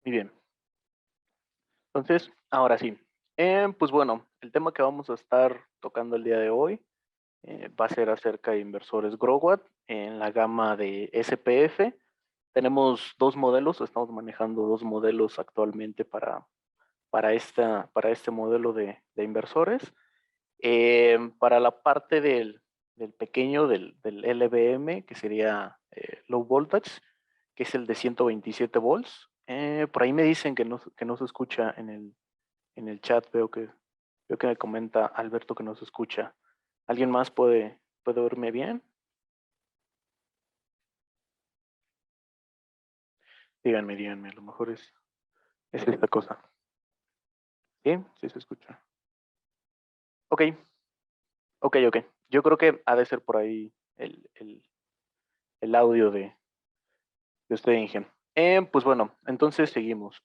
Muy bien. Entonces, ahora sí. Pues bueno, el tema que vamos a estar tocando el día de hoy va a ser acerca de inversores Growat en la gama de SPF. Tenemos dos modelos, estamos manejando dos modelos actualmente para este modelo de inversores. Para la parte del pequeño, del LVM, que sería Low Voltage, que es el de 127 volts. Por ahí me dicen que no se escucha en el chat, veo que me comenta Alberto que no se escucha. ¿Alguien más puede oírme bien? Díganme, a lo mejor es esta cosa. ¿Sí? Sí se escucha. Ok, ok. Yo creo que ha de ser por ahí el audio de usted, Ingen. Pues bueno, entonces seguimos.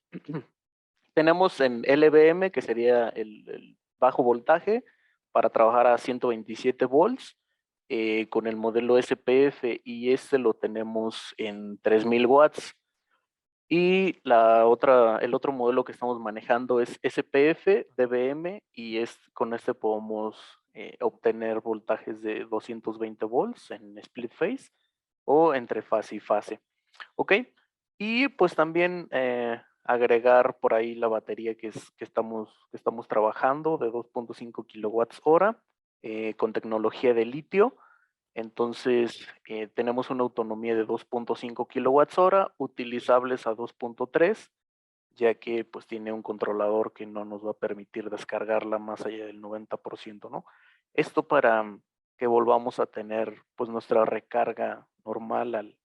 Tenemos en LVM, que sería el bajo voltaje, para trabajar a 127 volts, con el modelo SPF, y este lo tenemos en 3000 watts. Y el otro modelo que estamos manejando es SPF, DBM, y con este podemos obtener voltajes de 220 volts en split phase o entre fase y fase. ¿Ok? Y pues también agregar por ahí la batería que estamos trabajando de 2.5 kilowatts hora con tecnología de litio. Entonces, tenemos una autonomía de 2.5 kilowatts hora, utilizables a 2.3, ya que pues tiene un controlador que no nos va a permitir descargarla más allá del 90%, ¿no? Esto para que volvamos a tener pues nuestra recarga normal en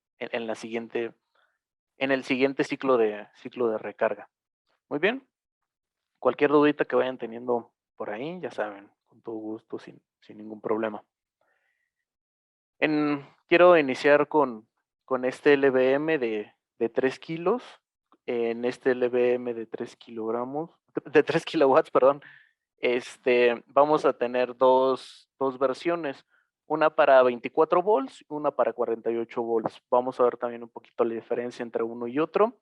en el siguiente ciclo de recarga. Muy bien. Cualquier dudita que vayan teniendo por ahí, ya saben, con todo gusto, sin ningún problema. Quiero iniciar con este LVM de 3 kilos. En este LVM de 3 kilogramos, de 3 kilowatts, perdón, vamos a tener dos versiones, una para 24 volts, una para 48 volts. Vamos a ver también un poquito la diferencia entre uno y otro.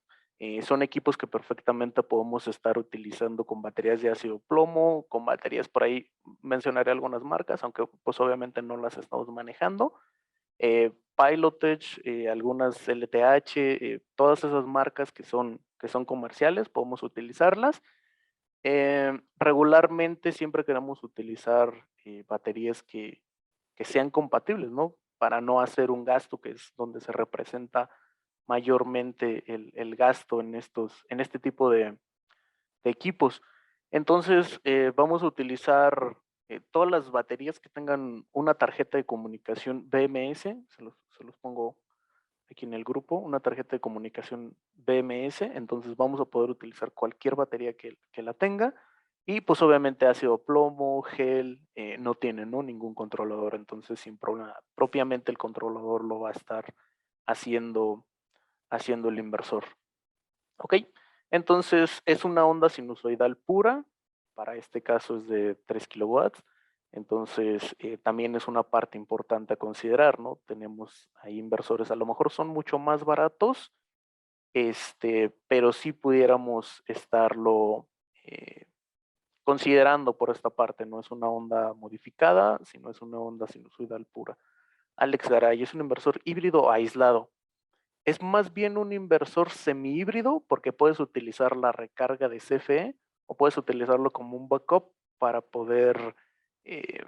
Son equipos que perfectamente podemos estar utilizando con baterías de ácido plomo, con baterías por ahí, mencionaré algunas marcas, aunque pues obviamente no las estamos manejando. Pilotage, algunas LTH, todas esas marcas que son comerciales, podemos utilizarlas. Regularmente siempre queremos utilizar baterías que sean compatibles, ¿no? Para no hacer un gasto, que es donde se representa mayormente el gasto en este tipo de equipos. Entonces, vamos a utilizar todas las baterías que tengan una tarjeta de comunicación BMS, se los pongo aquí en el grupo, una tarjeta de comunicación BMS, entonces vamos a poder utilizar cualquier batería que la tenga, y pues obviamente ácido plomo, gel, no tiene, ¿no? Ningún controlador, entonces sin problema, propiamente el controlador lo va a estar haciendo, haciendo el inversor. ¿Ok? Entonces es una onda sinusoidal pura, para este caso es de 3 kilowatts, entonces también es una parte importante a considerar, ¿no? Tenemos ahí inversores, a lo mejor son mucho más baratos, pero sí pudiéramos estarlo considerando por esta parte, no es una onda modificada, sino es una onda sinusoidal pura. Alex Garay, es un inversor híbrido aislado. Es más bien un inversor semi-híbrido porque puedes utilizar la recarga de CFE o puedes utilizarlo como un backup para poder eh,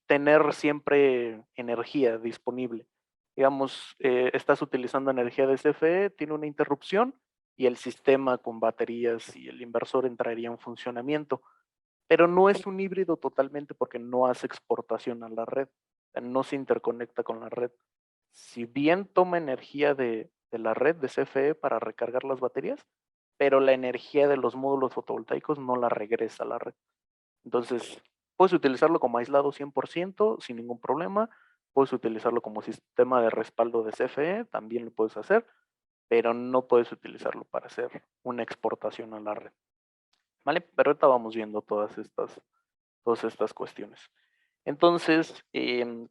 tener siempre energía disponible. Digamos, estás utilizando energía de CFE, tiene una interrupción y el sistema con baterías y el inversor entraría en funcionamiento, pero no es un híbrido totalmente porque no hace exportación a la red, no se interconecta con la red. Si bien toma energía de la red de CFE para recargar las baterías, pero la energía de los módulos fotovoltaicos no la regresa a la red. Entonces, puedes utilizarlo como aislado 100% sin ningún problema, puedes utilizarlo como sistema de respaldo de CFE, también lo puedes hacer, pero no puedes utilizarlo para hacer una exportación a la red. ¿Vale? Pero ahorita vamos viendo todas estas cuestiones. Entonces,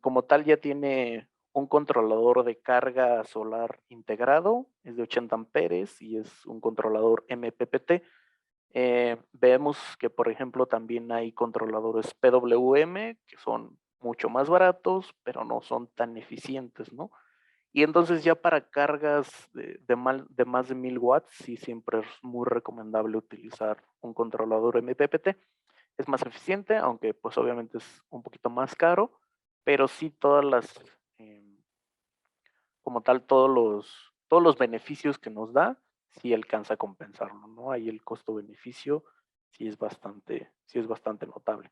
como tal, ya tiene un controlador de carga solar integrado, es de 80 amperes y es un controlador MPPT. Vemos que, por ejemplo, también hay controladores PWM que son mucho más baratos, pero no son tan eficientes, ¿no? Y entonces ya para cargas de más de 1000 watts, sí siempre es muy recomendable utilizar un controlador MPPT. Es más eficiente, aunque pues obviamente es un poquito más caro, pero sí eh, como tal, todos los beneficios que nos da, sí alcanza a compensarlo, ¿no? Ahí el costo-beneficio sí es bastante notable.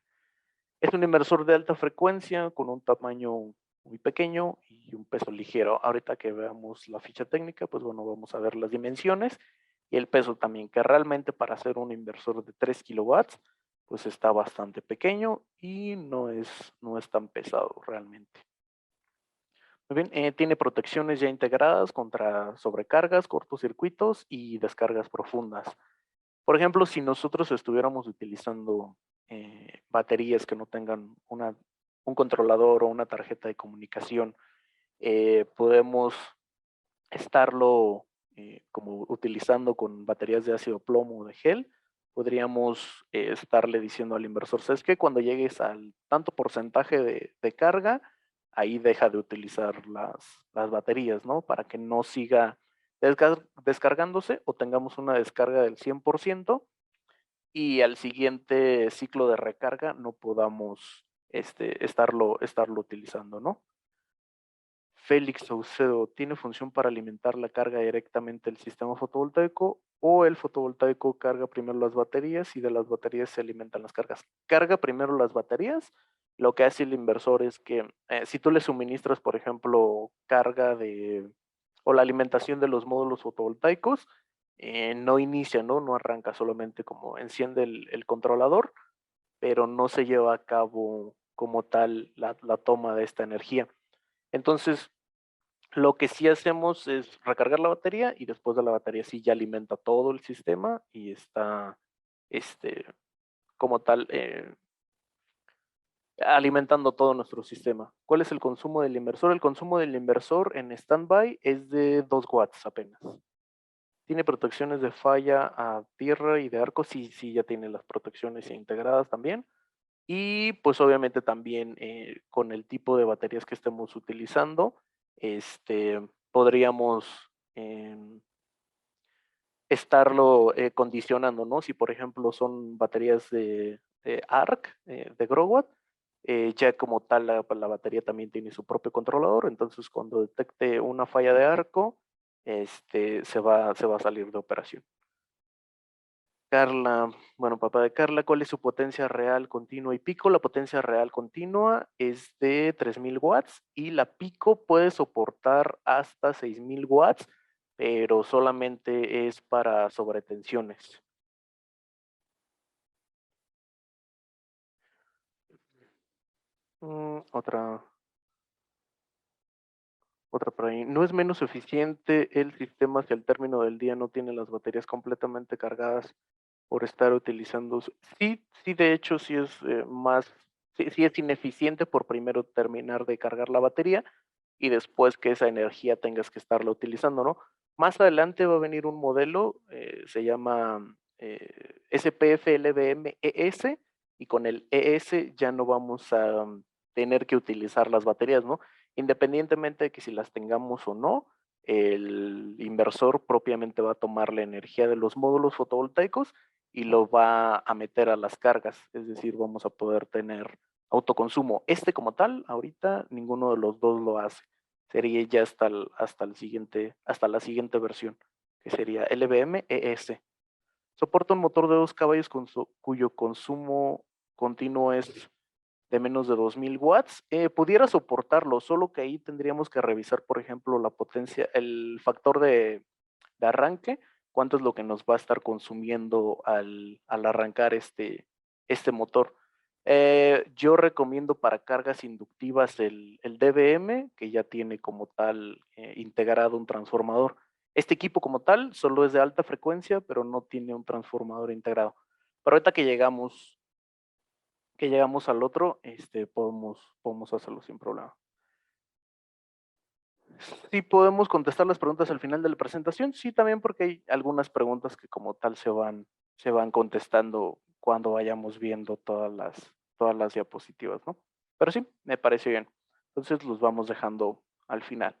Es un inversor de alta frecuencia con un tamaño muy pequeño y un peso ligero. Ahorita que veamos la ficha técnica, pues bueno, vamos a ver las dimensiones y el peso también, que realmente para ser un inversor de 3 kilowatts, pues está bastante pequeño y no es tan pesado realmente. Muy bien, tiene protecciones ya integradas contra sobrecargas, cortocircuitos y descargas profundas. Por ejemplo, si nosotros estuviéramos utilizando baterías que no tengan un controlador o una tarjeta de comunicación, podemos estarlo como utilizando con baterías de ácido plomo o de gel. Podríamos estarle diciendo al inversor, ¿sabes qué? Cuando llegues al tanto porcentaje de carga, ahí deja de utilizar las baterías, ¿no? Para que no siga descargándose o tengamos una descarga del 100% y al siguiente ciclo de recarga no podamos estarlo utilizando, ¿no? Félix Saucedo, ¿tiene función para alimentar la carga directamente del sistema fotovoltaico o el fotovoltaico carga primero las baterías y de las baterías se alimentan las cargas? Carga primero las baterías, lo que hace el inversor es que si tú le suministras, por ejemplo, o la alimentación de los módulos fotovoltaicos, no inicia, ¿no? No arranca, solamente como enciende el controlador, pero no se lleva a cabo como tal la toma de esta energía. Entonces, lo que sí hacemos es recargar la batería y después de la batería sí ya alimenta todo el sistema y está este, como tal alimentando todo nuestro sistema. ¿Cuál es el consumo del inversor? El consumo del inversor en standby es de 2 watts apenas. Tiene protecciones de falla a tierra y de arco, sí, sí, ya tiene las protecciones integradas también. Y pues obviamente también con el tipo de baterías que estemos utilizando, podríamos estarlo condicionando, ¿no? Si por ejemplo son baterías de ARC, de Growatt, ya como tal la batería también tiene su propio controlador, entonces cuando detecte una falla de arco, se va a salir de operación. Carla, bueno, papá de Carla, ¿cuál es su potencia real continua y pico? La potencia real continua es de 3000 watts y la pico puede soportar hasta 6000 watts, pero solamente es para sobretensiones. Otra por ahí. ¿No es menos eficiente el sistema si al término del día no tiene las baterías completamente cargadas por estar utilizando? Sí, sí, de hecho, sí es sí es ineficiente por primero terminar de cargar la batería y después que esa energía tengas que estarla utilizando, ¿no? Más adelante va a venir un modelo, se llama SPF LBM ES, y con el ES ya no vamos a tener que utilizar las baterías, ¿no? Independientemente de que si las tengamos o no, el inversor propiamente va a tomar la energía de los módulos fotovoltaicos y lo va a meter a las cargas, es decir, vamos a poder tener autoconsumo. Como tal, ahorita ninguno de los dos lo hace. Sería ya hasta la siguiente versión, que sería LBM ES. Soporta un motor de 2 caballos cuyo consumo continuo es de menos de 2000 watts. Pudiera soportarlo, solo que ahí tendríamos que revisar, por ejemplo, la potencia, el factor de arranque, cuánto es lo que nos va a estar consumiendo al arrancar este motor. Yo recomiendo para cargas inductivas el DBM, que ya tiene como tal integrado un transformador. Este equipo como tal solo es de alta frecuencia, pero no tiene un transformador integrado. Pero ahorita que llegamos al otro, podemos hacerlo sin problema. Sí podemos contestar las preguntas al final de la presentación, sí, también porque hay algunas preguntas que como tal se van contestando cuando vayamos viendo todas las diapositivas, ¿no? Pero sí, me parece bien. Entonces los vamos dejando al final.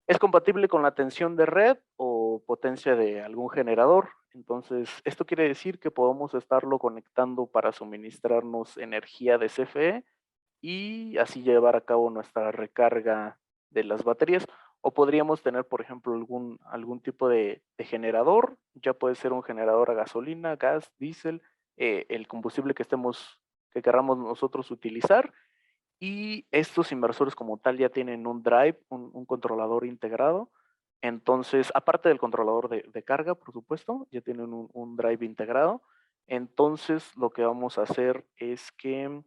¿Es compatible con la tensión de red o potencia de algún generador? Entonces, esto quiere decir que podemos estarlo conectando para suministrarnos energía de CFE y así llevar a cabo nuestra recarga de las baterías. O podríamos tener, por ejemplo, algún tipo de generador, ya puede ser un generador a gasolina, gas, diésel, el combustible que queramos nosotros utilizar. Y estos inversores como tal ya tienen un drive, un controlador integrado. Entonces, aparte del controlador de carga, por supuesto, ya tienen un drive integrado. Entonces, lo que vamos a hacer es que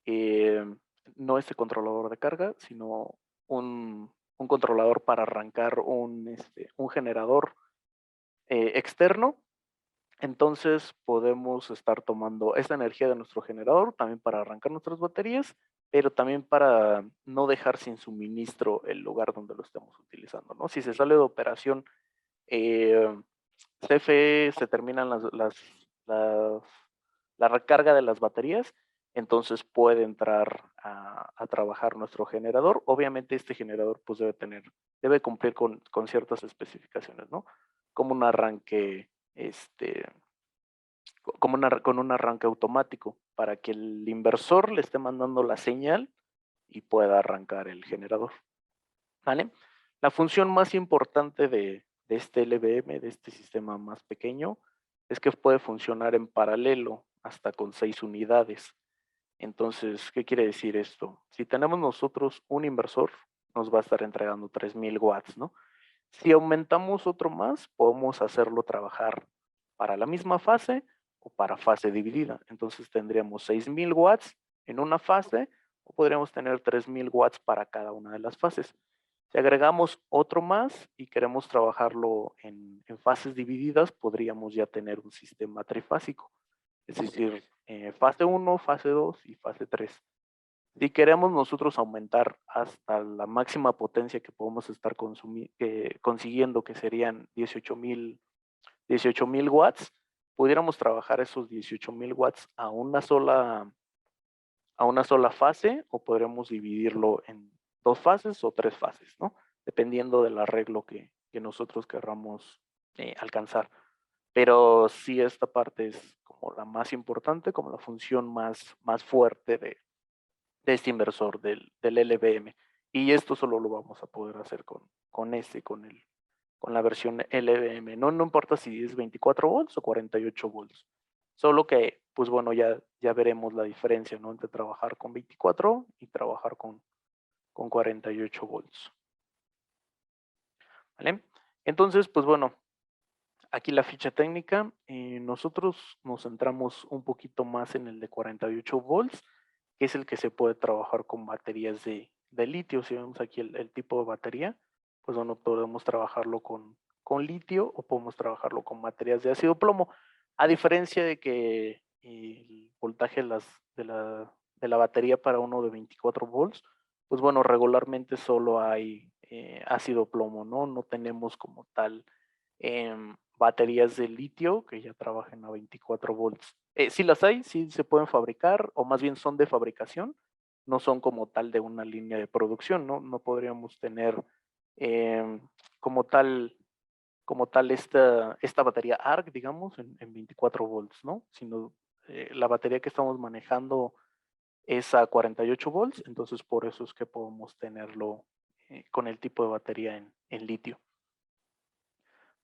eh, no este controlador de carga, sino un controlador para arrancar un generador externo. Entonces podemos estar tomando esta energía de nuestro generador también para arrancar nuestras baterías, pero también para no dejar sin suministro el lugar donde lo estemos utilizando, ¿no? Si se sale de operación eh, CFE, se terminan las- la recarga de las baterías, entonces puede entrar a trabajar nuestro generador. Obviamente este generador pues debe cumplir con ciertas especificaciones, ¿no? Como un arranque, con un arranque automático para que el inversor le esté mandando la señal y pueda arrancar el generador, ¿vale? La función más importante de este LVM, de este sistema más pequeño, es que puede funcionar en paralelo hasta con 6 unidades. Entonces, ¿qué quiere decir esto? Si tenemos nosotros un inversor, nos va a estar entregando 3000 watts, ¿no? Si aumentamos otro más, podemos hacerlo trabajar para la misma fase o para fase dividida. Entonces tendríamos 6000 watts en una fase o podríamos tener 3000 watts para cada una de las fases. Si agregamos otro más y queremos trabajarlo en fases divididas, podríamos ya tener un sistema trifásico, es decir, fase 1, fase 2 y fase 3. Si queremos nosotros aumentar hasta la máxima potencia que podemos estar consiguiendo, que serían 18,000 watts, pudiéramos trabajar esos 18,000 watts a una sola fase o podríamos dividirlo en 2 fases o 3 fases, ¿no? Dependiendo del arreglo que nosotros querramos alcanzar. Pero sí, esta parte es como la más importante, como la función más fuerte de este inversor del LBM. Y esto solo lo vamos a poder hacer con la versión LBM. No, no importa si es 24 volts o 48 volts. Solo que, pues bueno, ya veremos la diferencia, ¿no? Entre trabajar con 24 y trabajar con 48 volts. ¿Vale? Entonces, pues bueno, aquí la ficha técnica. Nosotros nos centramos un poquito más en el de 48 volts, que es el que se puede trabajar con baterías de litio. Si vemos aquí el tipo de batería, pues bueno, podemos trabajarlo con litio o podemos trabajarlo con baterías de ácido plomo. A diferencia de que el voltaje de la batería para uno de 24 volts, pues bueno, regularmente solo hay ácido plomo, ¿no? No tenemos como tal baterías de litio que ya trabajen a 24 volts. Sí las hay, sí se pueden fabricar, o más bien son de fabricación, no son como tal de una línea de producción, ¿no? No podríamos tener eh, como tal, esta batería ARC, digamos, en 24 volts, ¿no? Sino la batería que estamos manejando es a 48 volts, entonces por eso es que podemos tenerlo con el tipo de batería en litio.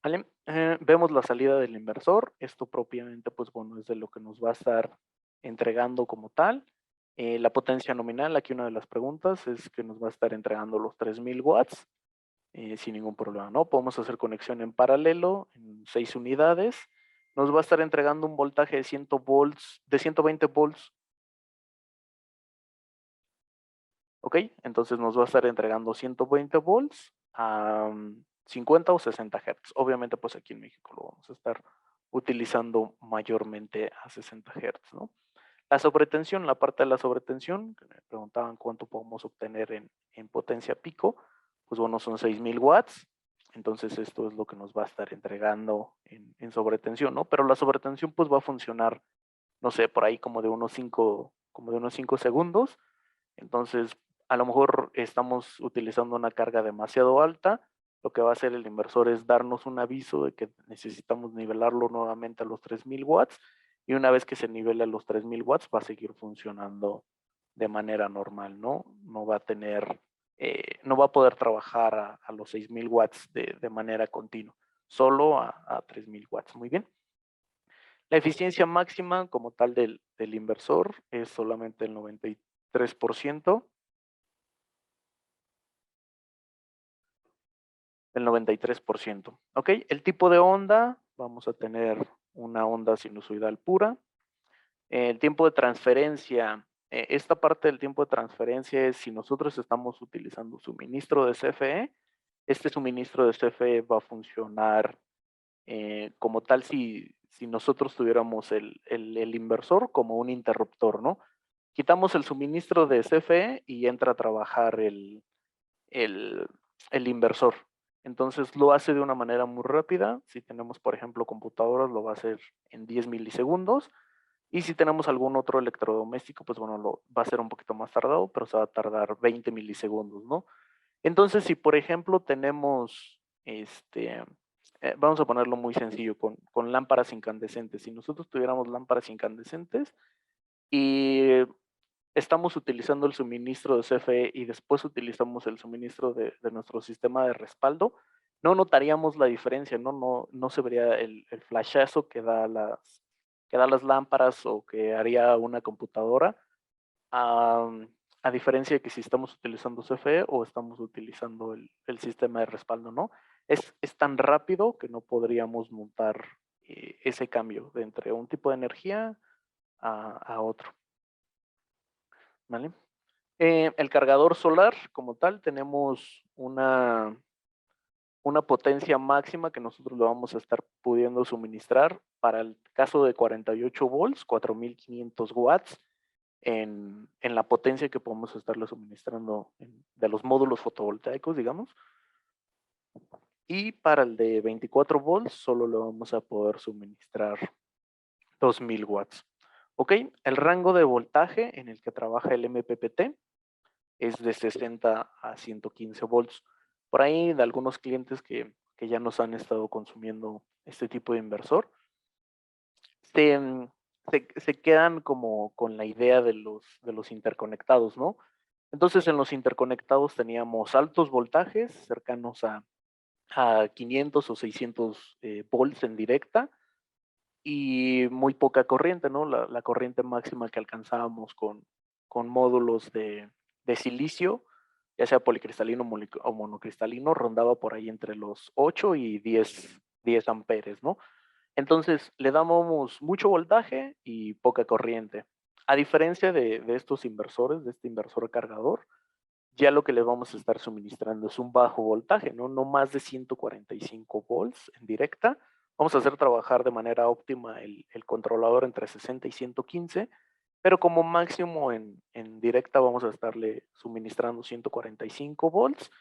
¿Vale? Vemos la salida del inversor. Esto propiamente, pues bueno, es de lo que nos va a estar entregando como tal. La potencia nominal, aquí una de las preguntas es que nos va a estar entregando los 3000 watts sin ningún problema, ¿no? Podemos hacer conexión en paralelo en 6 unidades. Nos va a estar entregando un voltaje de 100 volts, de 120 volts. ¿Ok? Entonces nos va a estar entregando 120 volts a 50 o 60 Hz. Obviamente, pues aquí en México lo vamos a estar utilizando mayormente a 60 Hz, ¿no? La sobretensión, la parte de la sobretensión, que me preguntaban cuánto podemos obtener en potencia pico, pues bueno, son 6,000 watts. Entonces esto es lo que nos va a estar entregando en sobretensión, ¿no? Pero la sobretensión pues va a funcionar, no sé, por ahí como de unos 5 segundos. Entonces, a lo mejor estamos utilizando una carga demasiado alta. Lo que va a hacer el inversor es darnos un aviso de que necesitamos nivelarlo nuevamente a los 3,000 watts. Y una vez que se nivele a los 3,000 watts, va a seguir funcionando de manera normal, ¿no? No va a tener, no va a poder trabajar a los 6,000 watts de manera continua, solo a 3,000 watts. Muy bien. La eficiencia máxima como tal del inversor es solamente el 93%. El 93%. ¿Ok? El tipo de onda, vamos a tener una onda sinusoidal pura. El tiempo de transferencia, esta parte del tiempo de transferencia es si nosotros estamos utilizando suministro de CFE, este suministro de CFE va a funcionar como tal si nosotros tuviéramos el inversor como un interruptor, ¿no? Quitamos el suministro de CFE y entra a trabajar el, el inversor. Entonces lo hace de una manera muy rápida. Si tenemos, por ejemplo, computadoras, lo va a hacer en 10 milisegundos. Y si tenemos algún otro electrodoméstico, pues bueno, lo va a ser un poquito más tardado, pero se va a tardar 20 milisegundos, ¿no? Entonces, si por ejemplo tenemos, vamos a ponerlo muy sencillo, con lámparas incandescentes. Si nosotros tuviéramos lámparas incandescentes y estamos utilizando el suministro de CFE y después utilizamos el suministro de nuestro sistema de respaldo, no notaríamos la diferencia, no se vería el flashazo que da las lámparas o que haría una computadora, a, a diferencia de que si estamos utilizando CFE o estamos utilizando el sistema de respaldo, ¿no? Es tan rápido que no podríamos notar ese cambio de entre un tipo de energía a otro, ¿vale? El cargador solar, como tal, tenemos una potencia máxima que nosotros le vamos a estar pudiendo suministrar para el caso de 48 volts, 4,500 watts en la potencia que podemos estarle suministrando de los módulos fotovoltaicos, digamos. Y para el de 24 volts solo le vamos a poder suministrar 2,000 watts. Ok, el rango de voltaje en el que trabaja el MPPT es de 60 a 115 volts. Por ahí de algunos clientes que ya nos han estado consumiendo este tipo de inversor, se, se quedan como con la idea de los interconectados, ¿no? Entonces en los interconectados teníamos altos voltajes cercanos a 500 o 600 volts en directa y muy poca corriente, ¿no? La corriente máxima que alcanzábamos con módulos de silicio, ya sea policristalino o monocristalino, rondaba por ahí entre los 8 y 10 amperes, ¿no? Entonces le damos mucho voltaje y poca corriente. A diferencia de estos inversores, de este inversor cargador, ya lo que le vamos a estar suministrando es un bajo voltaje, no más de 145 volts en directa. Vamos a hacer trabajar de manera óptima el controlador entre 60 y 115, pero como máximo en directa vamos a estarle suministrando 145 volts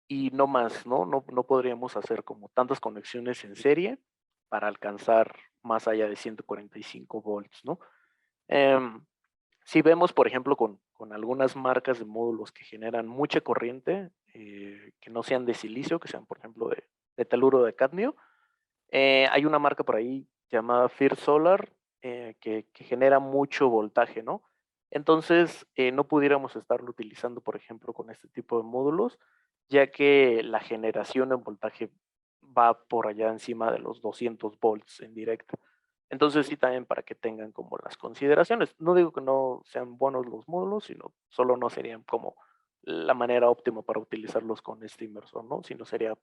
y no más, ¿no? No podríamos hacer como tantas conexiones en serie para alcanzar más allá de 145 volts, ¿no? Si vemos, por ejemplo, con algunas marcas de módulos que generan mucha corriente, que no sean de silicio, que sean, por ejemplo, de teluro de cadmio, hay una marca por ahí llamada First Solar que genera mucho voltaje, ¿no? Entonces, no pudiéramos estarlo utilizando, por ejemplo, con este tipo de módulos, ya que la generación en voltaje va por allá encima de los 200 volts en directo. Entonces, sí, también para que tengan como las consideraciones. No digo que no sean buenos los módulos, sino solo no serían como la manera óptima para utilizarlos con este inversor, ¿no? Sino sería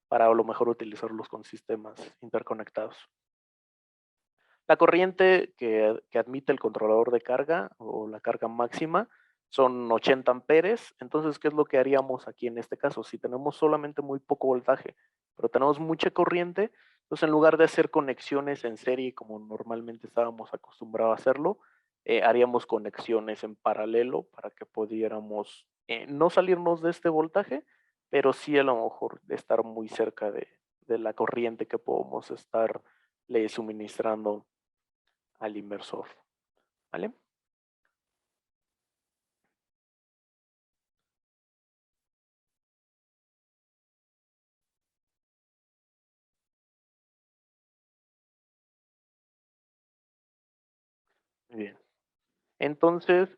para a lo mejor utilizarlos con sistemas interconectados. La corriente que admite el controlador de carga o la carga máxima son 80 amperes. Entonces, ¿qué es lo que haríamos aquí en este caso? Si tenemos solamente muy poco voltaje, pero tenemos mucha corriente, entonces en lugar de hacer conexiones en serie como normalmente estábamos acostumbrados a hacerlo, haríamos conexiones en paralelo para que pudiéramos no salirnos de este voltaje, pero sí a lo mejor de estar muy cerca de la corriente que podemos estarle suministrando al inversor, ¿vale? Muy bien. Entonces,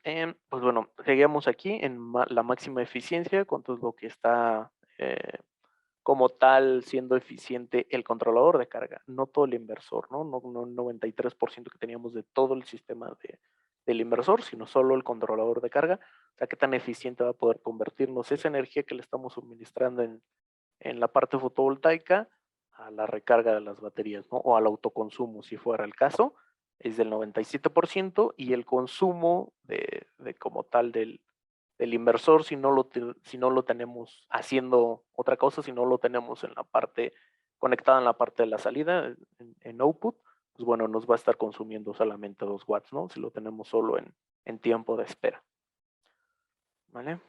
pues bueno, seguimos aquí en la máxima eficiencia con todo lo que está como tal siendo eficiente el controlador de carga, no todo el inversor, ¿no? No el 93% que teníamos de todo el sistema del inversor, sino solo el controlador de carga. O sea, qué tan eficiente va a poder convertirnos esa energía que le estamos suministrando en la parte fotovoltaica a la recarga de las baterías, ¿no? O al autoconsumo, si fuera el caso, es del 97% y el consumo de como tal del inversor, si no lo tenemos haciendo otra cosa, si no lo tenemos en la parte, conectada en la parte de la salida, en output, pues bueno, nos va a estar consumiendo solamente 2 watts, ¿no? Si lo tenemos solo en tiempo de espera, ¿vale?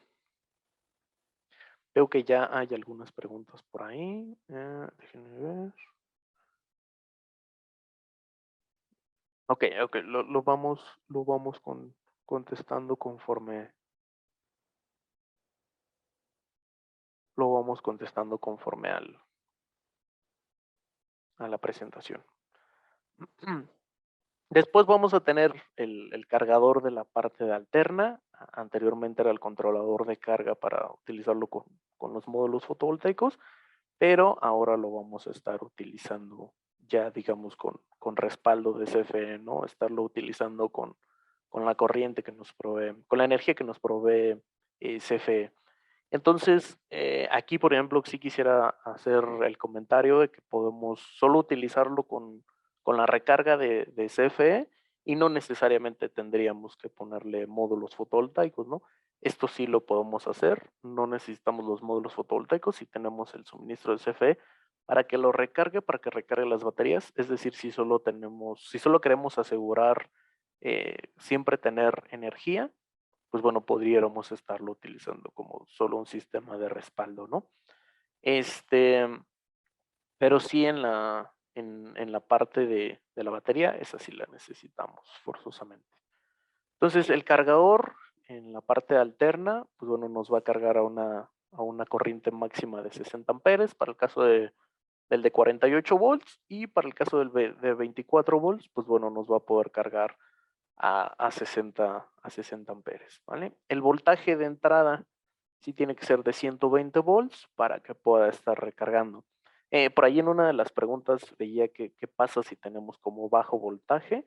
Veo que ya hay algunas preguntas por ahí. Déjenme ver. Ok, ok, lo vamos contestando lo vamos contestando conforme a la presentación. Después vamos a tener el cargador de la parte de alterna. Anteriormente era el controlador de carga para utilizarlo con los módulos fotovoltaicos, pero ahora lo vamos a estar utilizando ya, digamos, con respaldo de CFE, ¿no? Estarlo utilizando con la corriente que nos provee, con la energía que nos provee CFE. Entonces, aquí, por ejemplo, sí quisiera hacer el comentario de que podemos solo utilizarlo con la recarga de CFE y no necesariamente tendríamos que ponerle módulos fotovoltaicos, ¿no? Esto sí lo podemos hacer, no necesitamos los módulos fotovoltaicos si tenemos el suministro de CFE para que lo recargue, para que recargue las baterías, es decir, si solo queremos asegurar siempre tener energía, pues bueno, podríamos estarlo utilizando como solo un sistema de respaldo, ¿no? Este, pero sí en la parte de la batería, esa sí la necesitamos forzosamente. Entonces, el cargador en la parte alterna, pues bueno, nos va a cargar a una corriente máxima de 60 amperes para el caso del de 48 volts y para el caso de 24 volts, pues bueno, nos va a poder cargar a 60 amperes, ¿vale? El voltaje de entrada sí tiene que ser de 120 volts para que pueda estar recargando. Por ahí en una de las preguntas veía que qué pasa si tenemos como bajo voltaje.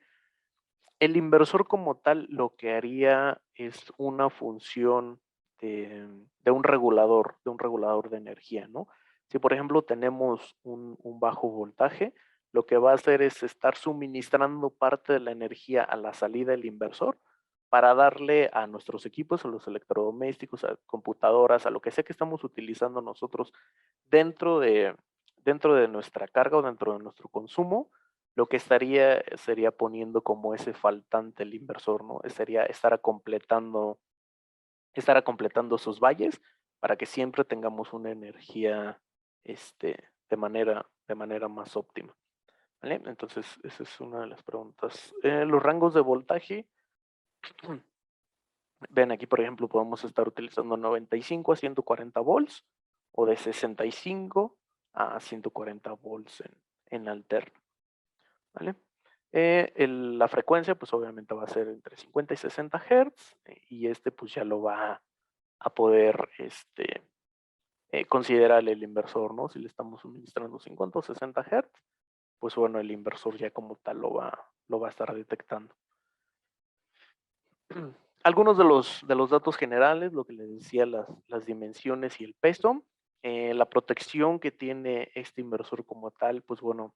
El inversor como tal lo que haría es una función de un regulador de energía, ¿no? Si por ejemplo tenemos un bajo voltaje, lo que va a hacer es estar suministrando parte de la energía a la salida del inversor para darle a nuestros equipos, a los electrodomésticos, a computadoras, a lo que sea que estamos utilizando nosotros dentro de, dentro de nuestra carga o dentro de nuestro consumo, lo que sería poniendo como ese faltante el inversor, ¿no? Sería estar completando sus valles para que siempre tengamos una energía de manera más óptima, ¿vale? Entonces, esa es una de las preguntas. Los rangos de voltaje, ven aquí, por ejemplo, podemos estar utilizando 95 a 140 volts o de 65 a 140 volts en alterno, ¿vale? La frecuencia, pues obviamente va a ser entre 50 y 60 Hz y pues ya lo va a poder considerar el inversor, ¿no? Si le estamos suministrando 50 o 60 Hz, pues bueno, el inversor ya como tal lo va a estar detectando. Algunos de los datos generales, lo que les decía, las dimensiones y el peso, la protección que tiene este inversor como tal, pues bueno,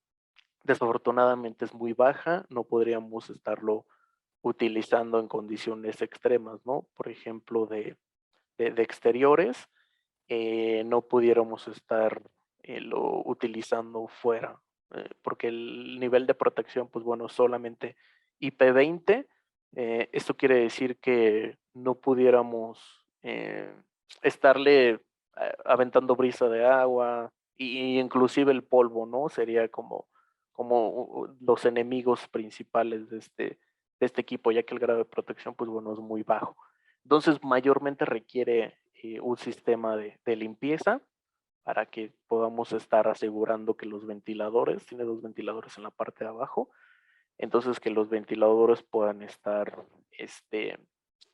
desafortunadamente es muy baja, no podríamos estarlo utilizando en condiciones extremas, ¿no? Por ejemplo, de exteriores, no pudiéramos estar lo utilizando fuera, porque el nivel de protección, pues bueno, solamente IP20. Esto quiere decir que no pudiéramos estarle aventando brisa de agua, y inclusive el polvo, ¿no? Sería como los enemigos principales de este equipo, ya que el grado de protección, pues bueno, es muy bajo. Entonces, mayormente requiere un sistema de limpieza para que podamos estar asegurando que los ventiladores, tiene 2 ventiladores en la parte de abajo, entonces que los ventiladores puedan estar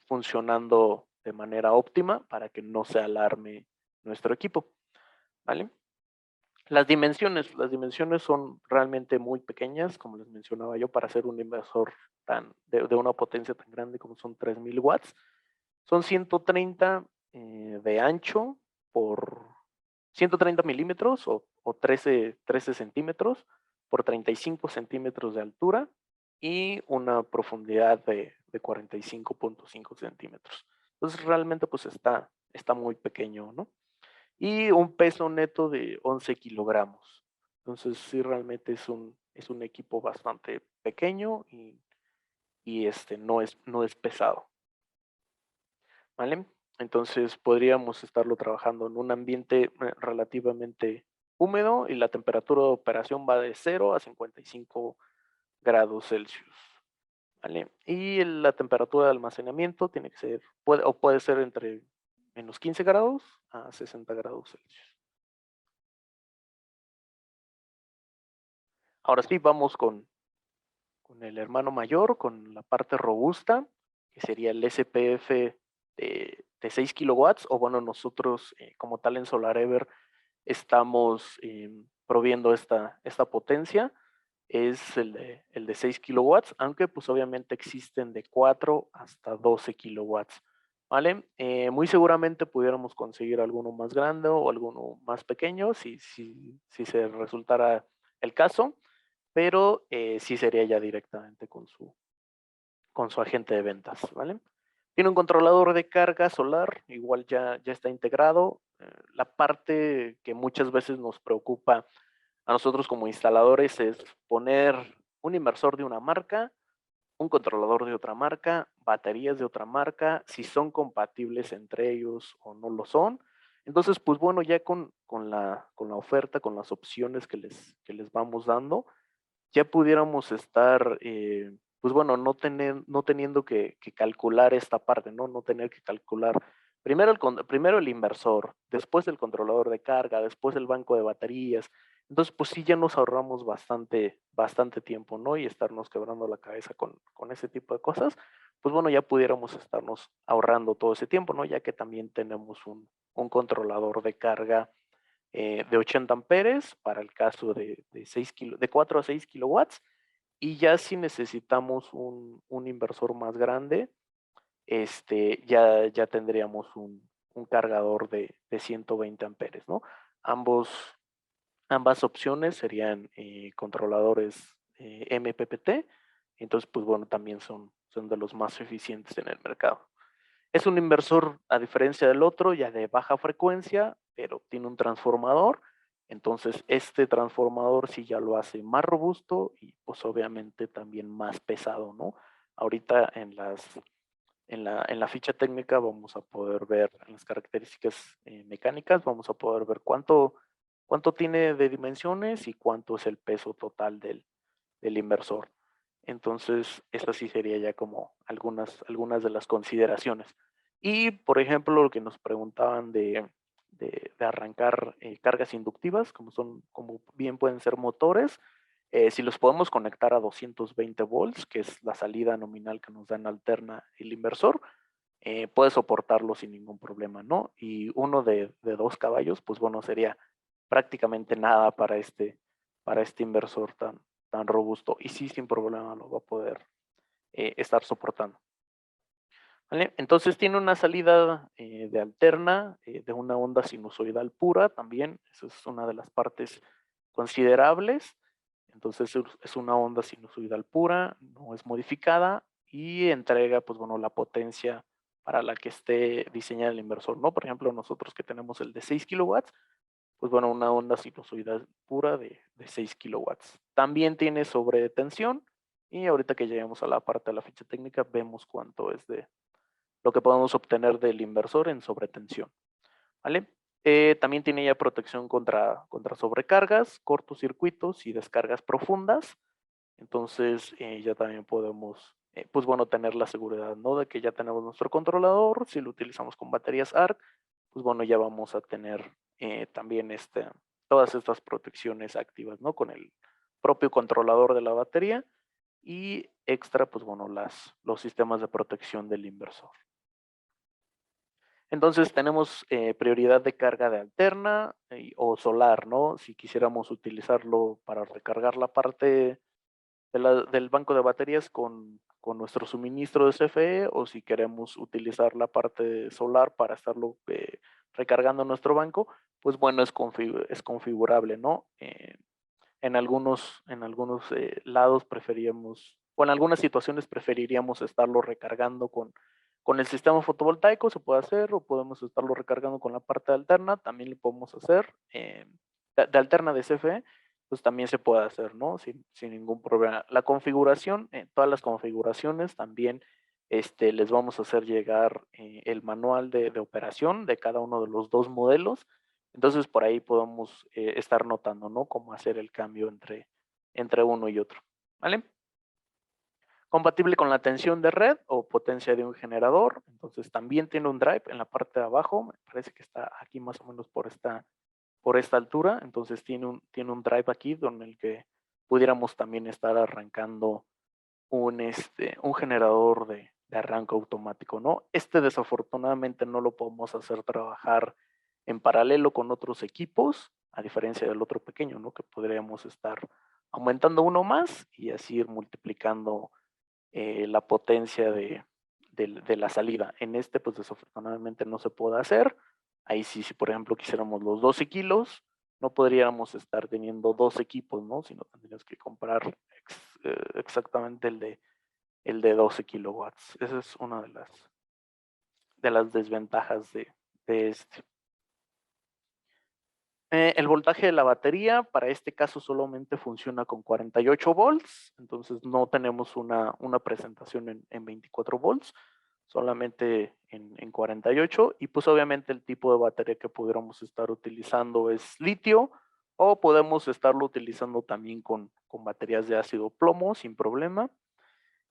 funcionando de manera óptima para que no se alarme nuestro equipo, ¿vale? Las dimensiones son realmente muy pequeñas, como les mencionaba yo, para ser un inversor de una potencia tan grande como son 3000 watts. Son 130 de ancho por 130 milímetros o 13 centímetros por 35 centímetros de altura y una profundidad de 45.5 centímetros. Entonces realmente pues está muy pequeño, ¿no? Y un peso neto de 11 kilogramos. Entonces sí realmente es un equipo bastante pequeño y no es pesado, ¿vale? Entonces podríamos estarlo trabajando en un ambiente relativamente húmedo y la temperatura de operación va de 0 a 55 grados Celsius, ¿vale? Y la temperatura de almacenamiento tiene que ser, puede ser entre menos 15 grados a 60 grados Celsius. Ahora sí, vamos con el hermano mayor, con la parte robusta, que sería el SPF de 6 kilowatts, o bueno, nosotros como tal en SolarEver estamos proviendo esta potencia, es el de 6 kilowatts, aunque pues obviamente existen de 4 hasta 12 kilowatts, ¿vale? Muy seguramente pudiéramos conseguir alguno más grande o alguno más pequeño, si se resultara el caso, pero sí sería ya directamente con su agente de ventas, ¿vale? Tiene un controlador de carga solar, igual ya está integrado. La parte que muchas veces nos preocupa a nosotros como instaladores es poner un inversor de una marca, un controlador de otra marca, baterías de otra marca, si son compatibles entre ellos o no lo son. Entonces, pues bueno, ya con la oferta, con las opciones que les vamos dando, ya pudiéramos estar, pues bueno, no teniendo que calcular esta parte, ¿no? No tener que calcular primero el inversor, después el controlador de carga, después el banco de baterías. Entonces, pues sí, ya nos ahorramos bastante tiempo, ¿no? Y estarnos quebrando la cabeza con ese tipo de cosas, pues bueno, ya pudiéramos estarnos ahorrando todo ese tiempo, ¿no? Ya que también tenemos un controlador de carga de 80 amperes para el caso de 4 a 6 kilowatts. Y ya si necesitamos un inversor más grande, ya tendríamos un cargador de 120 amperes, ¿no? Ambas opciones serían controladores MPPT, entonces pues bueno, también son de los más eficientes en el mercado. Es un inversor, a diferencia del otro, ya de baja frecuencia, pero tiene un transformador. Entonces, este transformador sí ya lo hace más robusto y pues obviamente también más pesado, ¿no? Ahorita en la ficha técnica vamos a poder ver en las características mecánicas, vamos a poder ver cuánto tiene de dimensiones y cuánto es el peso total del inversor. Entonces, esta sí sería ya como algunas de las consideraciones. Y, por ejemplo, lo que nos preguntaban de arrancar cargas inductivas, como bien pueden ser motores, si los podemos conectar a 220 volts, que es la salida nominal que nos da en alterna el inversor, puede soportarlo sin ningún problema, ¿no? Y uno de 2 caballos, pues bueno, sería prácticamente nada para este inversor tan robusto, y sí, sin problema lo va a poder estar soportando, ¿vale? Entonces tiene una salida de alterna, de una onda sinusoidal pura también, eso es una de las partes considerables. Entonces es una onda sinusoidal pura, no es modificada y entrega, pues bueno, la potencia para la que esté diseñado el inversor, ¿no? Por ejemplo, nosotros que tenemos el de 6 kilowatts, pues bueno, una onda sinusoidal pura de 6 kilowatts. También tiene sobretensión y ahorita que lleguemos a la parte de la ficha técnica, vemos cuánto es de lo que podemos obtener del inversor en sobretensión, ¿vale? También tiene ya protección contra sobrecargas, cortocircuitos y descargas profundas. Entonces ya también podemos, pues bueno, tener la seguridad, ¿no? De que ya tenemos nuestro controlador. Si lo utilizamos con baterías ARC, pues bueno, ya vamos a tener también todas estas protecciones activas, ¿no? Con el propio controlador de la batería y extra, pues bueno, los sistemas de protección del inversor. Entonces tenemos prioridad de carga de alterna o solar, ¿no? Si quisiéramos utilizarlo para recargar la parte del banco de baterías con nuestro suministro de CFE, o si queremos utilizar la parte solar para estarlo recargando en nuestro banco, pues bueno, es configurable, ¿no? En algunos lados preferíamos, o en algunas situaciones preferiríamos estarlo recargando con el sistema fotovoltaico, se puede hacer, o podemos estarlo recargando con la parte alterna, también lo podemos hacer, de alterna de CFE, pues también se puede hacer, ¿no? Sin ningún problema. La configuración, todas las configuraciones también les vamos a hacer llegar el manual de operación de cada uno de los dos modelos. Entonces por ahí podemos estar notando, ¿no? Cómo hacer el cambio entre uno y otro, ¿vale? Compatible con la tensión de red o potencia de un generador. Entonces también tiene un drive en la parte de abajo. Me parece que está aquí más o menos por esta altura. Entonces tiene un drive aquí donde el que pudiéramos también estar arrancando un generador de arranque automático, ¿no? Desafortunadamente no lo podemos hacer trabajar en paralelo con otros equipos, a diferencia del otro pequeño, ¿no? Que podríamos estar aumentando uno más y así ir multiplicando la potencia de la salida. En pues desafortunadamente no se puede hacer. Ahí sí, si por ejemplo quisiéramos los 12 kilos, no podríamos estar teniendo dos equipos, ¿no? Sino tendrías que comprar exactamente el de 12 kilowatts. Esa es una de las desventajas de este. El voltaje de la batería, para este caso solamente funciona con 48 volts, entonces no tenemos una presentación en 24 volts, solamente en 48, y pues obviamente el tipo de batería que pudiéramos estar utilizando es litio, o podemos estarlo utilizando también con baterías de ácido plomo sin problema.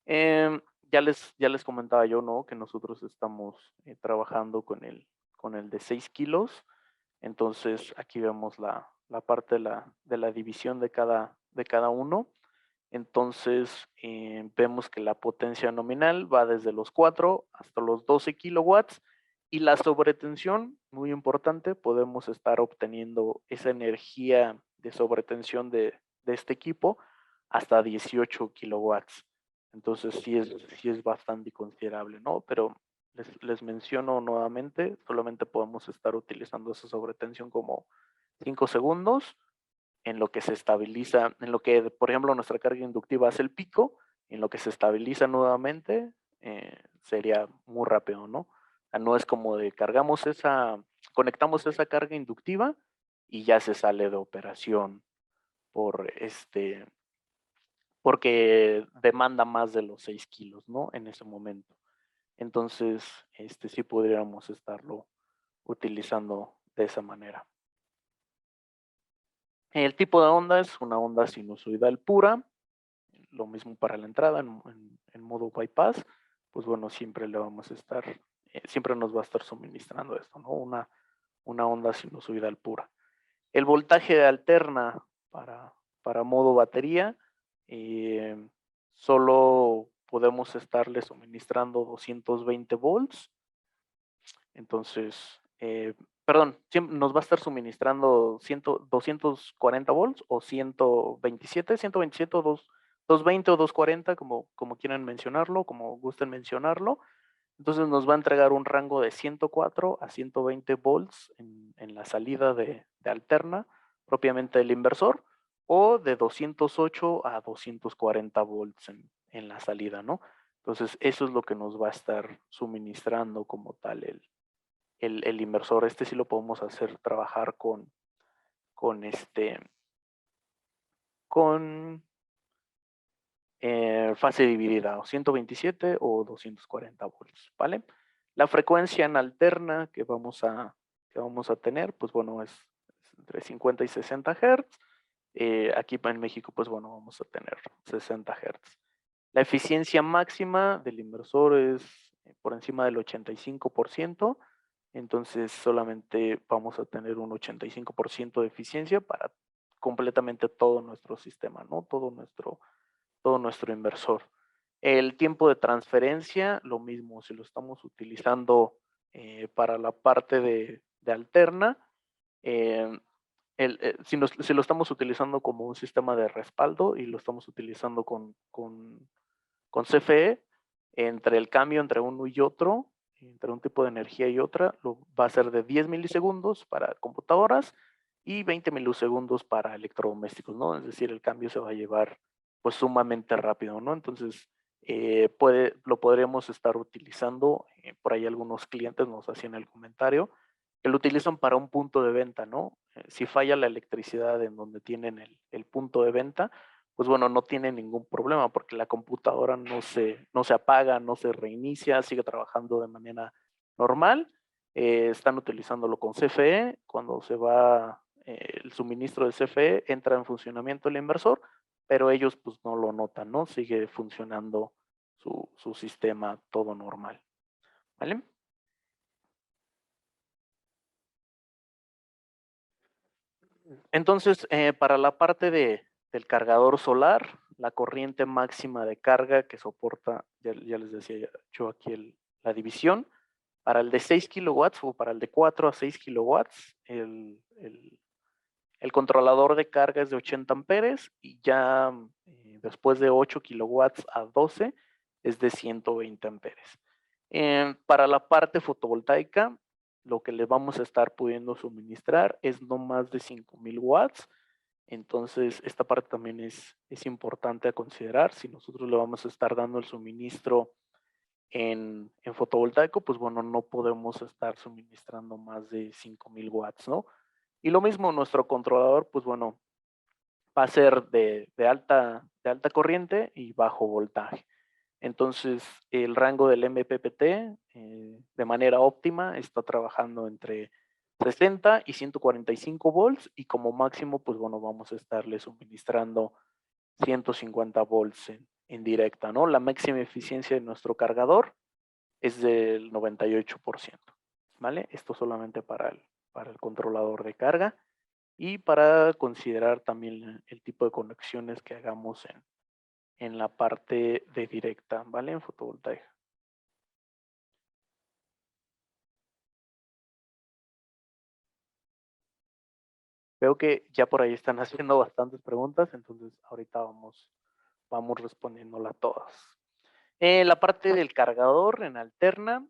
Ya les comentaba yo, ¿no? Que nosotros estamos trabajando con el de 6 kilos. Entonces aquí vemos la parte de la división de cada uno. Entonces vemos que la potencia nominal va desde los 4 hasta los 12 kilowatts, y la sobretensión, muy importante, podemos estar obteniendo esa energía de sobretensión de este equipo hasta 18 kilowatts. Entonces sí es bastante considerable, ¿no? Pero les menciono nuevamente, solamente podemos estar utilizando esa sobretensión como 5 segundos, en lo que se estabiliza, en lo que, por ejemplo, nuestra carga inductiva hace el pico, en lo que se estabiliza nuevamente, sería muy rápido, ¿no? O sea, no es como de conectamos esa carga inductiva y ya se sale de operación por porque demanda más de los 6 kilos, ¿no? En ese momento. Entonces, sí podríamos estarlo utilizando de esa manera. El tipo de onda es una onda sinusoidal pura, lo mismo para la entrada en modo bypass, pues bueno, siempre le vamos a estar, siempre nos va a estar suministrando esto, ¿no? Una onda sinusoidal pura. El voltaje alterna para modo batería, solo podemos estarle suministrando 220 volts. Entonces, perdón, nos va a estar suministrando 240 volts o 127 o 220 o 240, como quieran mencionarlo, como gusten mencionarlo. Entonces nos va a entregar un rango de 104 a 120 volts en la salida de alterna, propiamente del inversor, o de 208 a 240 volts en la salida, ¿no? Entonces eso es lo que nos va a estar suministrando como tal el inversor. Sí lo podemos hacer trabajar con fase dividida, o 127 o 240 volts, ¿vale? La frecuencia en alterna que vamos a que vamos a tener, pues bueno, es entre 50 y 60 Hz. Aquí en México, pues bueno, vamos a tener 60 Hz. La eficiencia máxima del inversor es por encima del 85%, entonces solamente vamos a tener un 85% de eficiencia para completamente todo nuestro sistema, ¿no? Todo nuestro inversor. El tiempo de transferencia, lo mismo, si lo estamos utilizando para la parte de alterna, si lo estamos utilizando como un sistema de respaldo y lo estamos utilizando con CFE, entre el cambio entre uno y otro, entre un tipo de energía y otra, va a ser de 10 milisegundos para computadoras y 20 milisegundos para electrodomésticos, ¿no? Es decir, el cambio se va a llevar pues sumamente rápido, ¿no? Entonces, lo podríamos estar utilizando, por ahí algunos clientes nos hacían el comentario, que lo utilizan para un punto de venta, ¿no? Si falla la electricidad en donde tienen el punto de venta, pues bueno, no tiene ningún problema porque la computadora no se apaga, no se reinicia, sigue trabajando de manera normal. Están utilizándolo con CFE. Cuando se va el suministro de CFE, entra en funcionamiento el inversor, pero ellos pues no lo notan, ¿no? Sigue funcionando su sistema todo normal. ¿Vale? Entonces, para la parte del cargador solar, la corriente máxima de carga que soporta, ya les decía yo aquí la división, para el de 6 kilowatts o para el de 4 a 6 kilowatts, el controlador de carga es de 80 amperes y ya después de 8 kilowatts a 12 es de 120 amperes. Para la parte fotovoltaica, lo que le vamos a estar pudiendo suministrar es no más de 5000 watts. Entonces, esta parte también es importante a considerar. Si nosotros le vamos a estar dando el suministro en fotovoltaico, pues bueno, no podemos estar suministrando más de 5000 watts, ¿no? Y lo mismo, nuestro controlador, pues bueno, va a ser de alta corriente y bajo voltaje. Entonces, el rango del MPPT de manera óptima está trabajando entre 60 y 145 volts y como máximo, pues bueno, vamos a estarle suministrando 150 volts en directa, ¿no? La máxima eficiencia de nuestro cargador es del 98%, ¿vale? Esto solamente para el controlador de carga y para considerar también el tipo de conexiones que hagamos en la parte de directa, ¿vale? En fotovoltaica. Veo que ya por ahí están haciendo bastantes preguntas, entonces ahorita vamos respondiéndolas todas. La parte del cargador en alterna,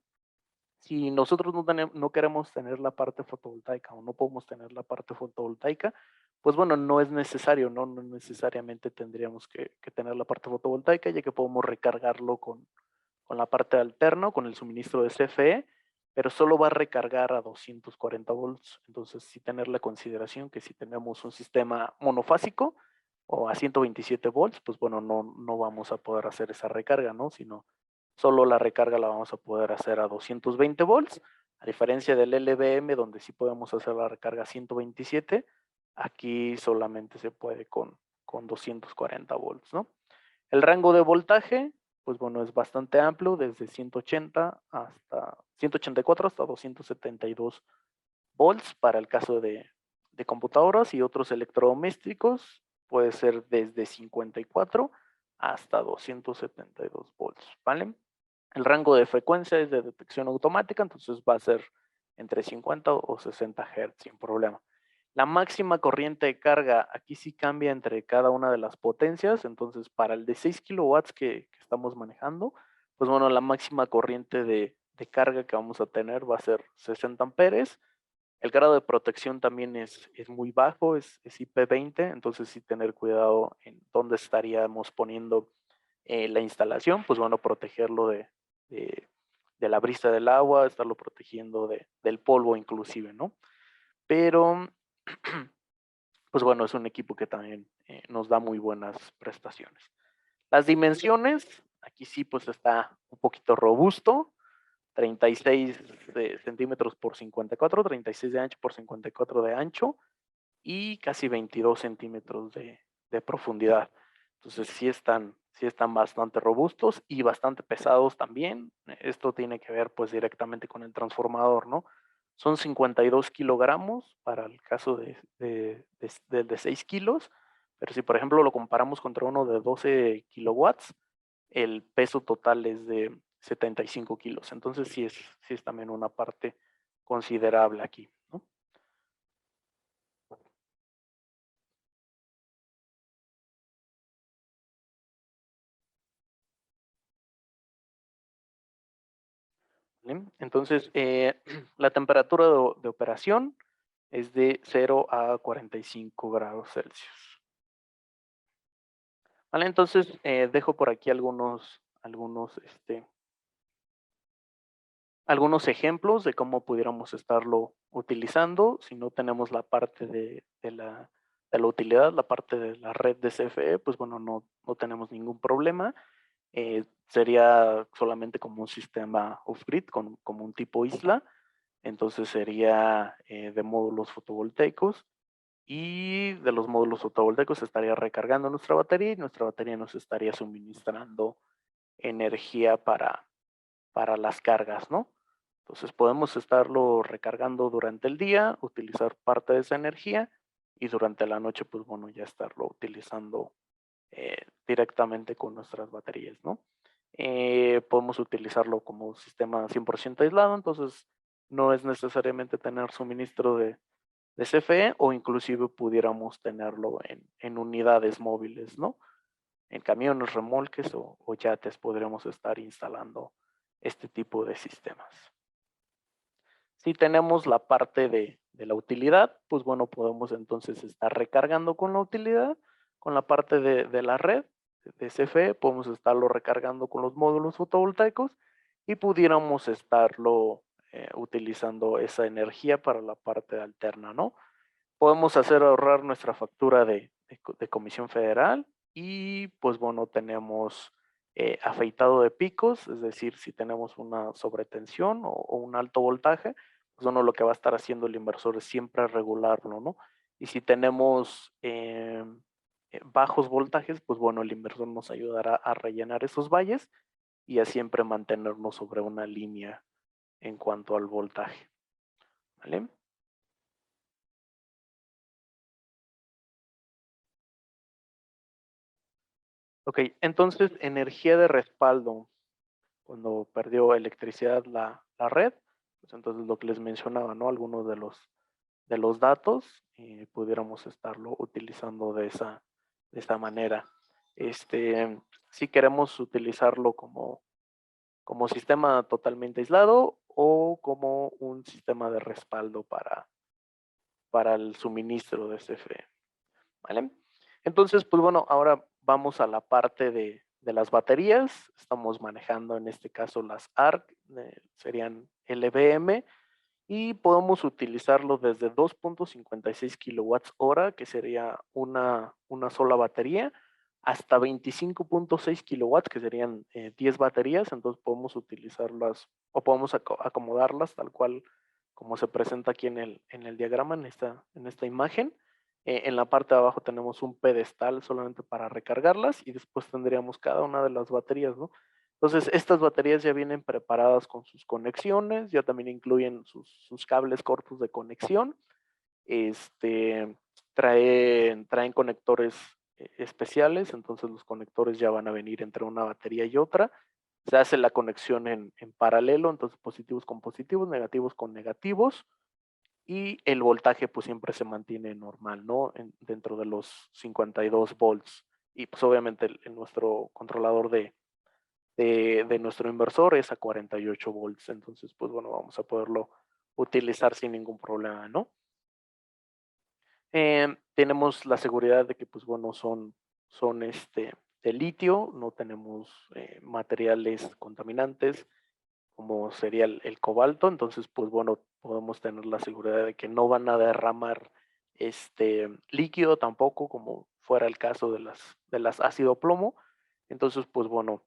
si nosotros no queremos tener la parte fotovoltaica o no podemos tener la parte fotovoltaica, pues bueno, no es necesario, no necesariamente tendríamos que tener la parte fotovoltaica, ya que podemos recargarlo con la parte alterna, con el suministro de CFE, pero solo va a recargar a 240 volts. Entonces, sí tener la consideración que si tenemos un sistema monofásico o a 127 volts, pues bueno, no vamos a poder hacer esa recarga, ¿no? Sino solo la recarga la vamos a poder hacer a 220 volts, a diferencia del LVM, donde sí podemos hacer la recarga a 127, aquí solamente se puede con 240 volts, ¿no? El rango de voltaje, pues bueno, es bastante amplio, desde 180 hasta 184 hasta 272 volts para el caso de computadoras y otros electrodomésticos, puede ser desde 54 hasta 272 volts, ¿vale? El rango de frecuencia es de detección automática, entonces va a ser entre 50 o 60 Hz sin problema. La máxima corriente de carga aquí sí cambia entre cada una de las potencias, entonces para el de 6 kilowatts que estamos manejando, pues bueno, la máxima corriente de carga que vamos a tener va a ser 60 amperes. El grado de protección también es muy bajo, es IP20, entonces sí tener cuidado en dónde estaríamos poniendo la instalación, pues bueno, protegerlo de, de la brisa del agua, estarlo protegiendo del polvo inclusive, ¿no? Pero, pues bueno, es un equipo que también nos da muy buenas prestaciones. Las dimensiones, aquí sí pues está un poquito robusto, 36 centímetros por 54, 36 de ancho por 54 de ancho y casi 22 centímetros de profundidad. Entonces sí están bastante robustos y bastante pesados también. Esto tiene que ver pues directamente con el transformador, ¿no? Son 52 kilogramos para el caso de 6 kilos, pero si por ejemplo lo comparamos contra uno de 12 kilowatts, el peso total es de 75 kilos. Entonces sí es también una parte considerable aquí, ¿no? ¿Vale? Entonces, la temperatura de operación es de 0 a 45 grados Celsius. ¿Vale? Entonces, dejo por aquí algunos ejemplos de cómo pudiéramos estarlo utilizando si no tenemos la parte de la utilidad, la parte de la red de CFE, pues bueno, no tenemos ningún problema. Sería solamente como un sistema off-grid, como un tipo isla. Entonces sería de módulos fotovoltaicos y de los módulos fotovoltaicos se estaría recargando nuestra batería y nuestra batería nos estaría suministrando energía para las cargas, ¿no? Entonces podemos estarlo recargando durante el día, utilizar parte de esa energía y durante la noche, pues bueno, ya estarlo utilizando directamente con nuestras baterías, ¿no? Podemos utilizarlo como sistema 100% aislado, entonces no es necesariamente tener suministro de CFE o inclusive pudiéramos tenerlo en unidades móviles, ¿no? En camiones, remolques o yates podremos estar instalando este tipo de sistemas. Si tenemos la parte de la utilidad, pues bueno, podemos entonces estar recargando con la utilidad, con la parte de la red de CFE, podemos estarlo recargando con los módulos fotovoltaicos y pudiéramos estarlo utilizando esa energía para la parte alterna, ¿no? Podemos hacer ahorrar nuestra factura de Comisión Federal y pues bueno, tenemos afeitado de picos, es decir, si tenemos una sobretensión o un alto voltaje, pues bueno, lo que va a estar haciendo el inversor es siempre regularlo, ¿no? Y si tenemos bajos voltajes, pues bueno, el inversor nos ayudará a rellenar esos valles y a siempre mantenernos sobre una línea en cuanto al voltaje, ¿vale? Ok, entonces energía de respaldo. Cuando perdió electricidad la red, pues entonces lo que les mencionaba, ¿no? Algunos de los datos pudiéramos estarlo utilizando de esa manera. Si queremos utilizarlo como sistema totalmente aislado o como un sistema de respaldo para el suministro de CFE, ¿vale? Entonces, pues bueno, ahora vamos a la parte de las baterías. Estamos manejando en este caso las ARC, serían LBM, y podemos utilizarlo desde 2.56 kilowatts hora, que sería una sola batería, hasta 25.6 kilowatts, que serían 10 baterías. Entonces podemos utilizarlas o podemos acomodarlas tal cual como se presenta aquí en el diagrama, en esta imagen. En la parte de abajo tenemos un pedestal solamente para recargarlas y después tendríamos cada una de las baterías, ¿no? Entonces, estas baterías ya vienen preparadas con sus conexiones, ya también incluyen sus cables cortos de conexión. Este, traen conectores especiales, entonces los conectores ya van a venir entre una batería y otra. Se hace la conexión en paralelo, entonces positivos con positivos, negativos con negativos, y el voltaje pues siempre se mantiene normal, ¿no? Dentro de los 52 volts. Y pues obviamente nuestro controlador de nuestro inversor es a 48 volts. Entonces, pues bueno, vamos a poderlo utilizar sin ningún problema, ¿no? Tenemos la seguridad de que, pues bueno, son de litio, no tenemos materiales contaminantes como sería el cobalto. Entonces, pues bueno, podemos tener la seguridad de que no van a derramar líquido tampoco, como fuera el caso de las ácido plomo. Entonces, pues bueno,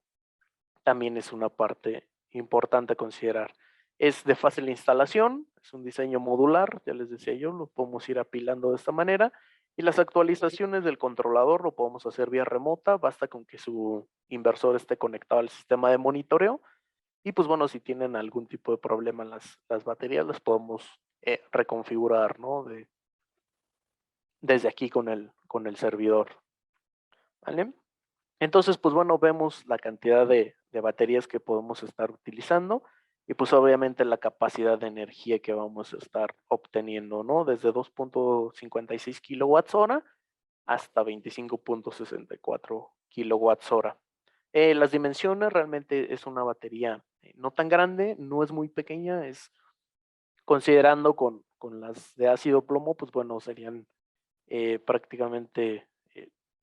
también es una parte importante considerar. Es de fácil instalación, es un diseño modular, ya les decía yo, lo podemos ir apilando de esta manera. Y las actualizaciones del controlador lo podemos hacer vía remota, basta con que su inversor esté conectado al sistema de monitoreo. Y pues bueno, si tienen algún tipo de problema en las baterías, las podemos reconfigurar, ¿no? Desde aquí con el servidor, ¿vale? Entonces, pues bueno, vemos la cantidad de baterías que podemos estar utilizando y pues obviamente la capacidad de energía que vamos a estar obteniendo, ¿no? Desde 2.56 kilowatts hora hasta 25.64 kilowatts hora. Las dimensiones realmente es una batería no tan grande, no es muy pequeña, es considerando con las de ácido plomo, pues bueno, serían prácticamente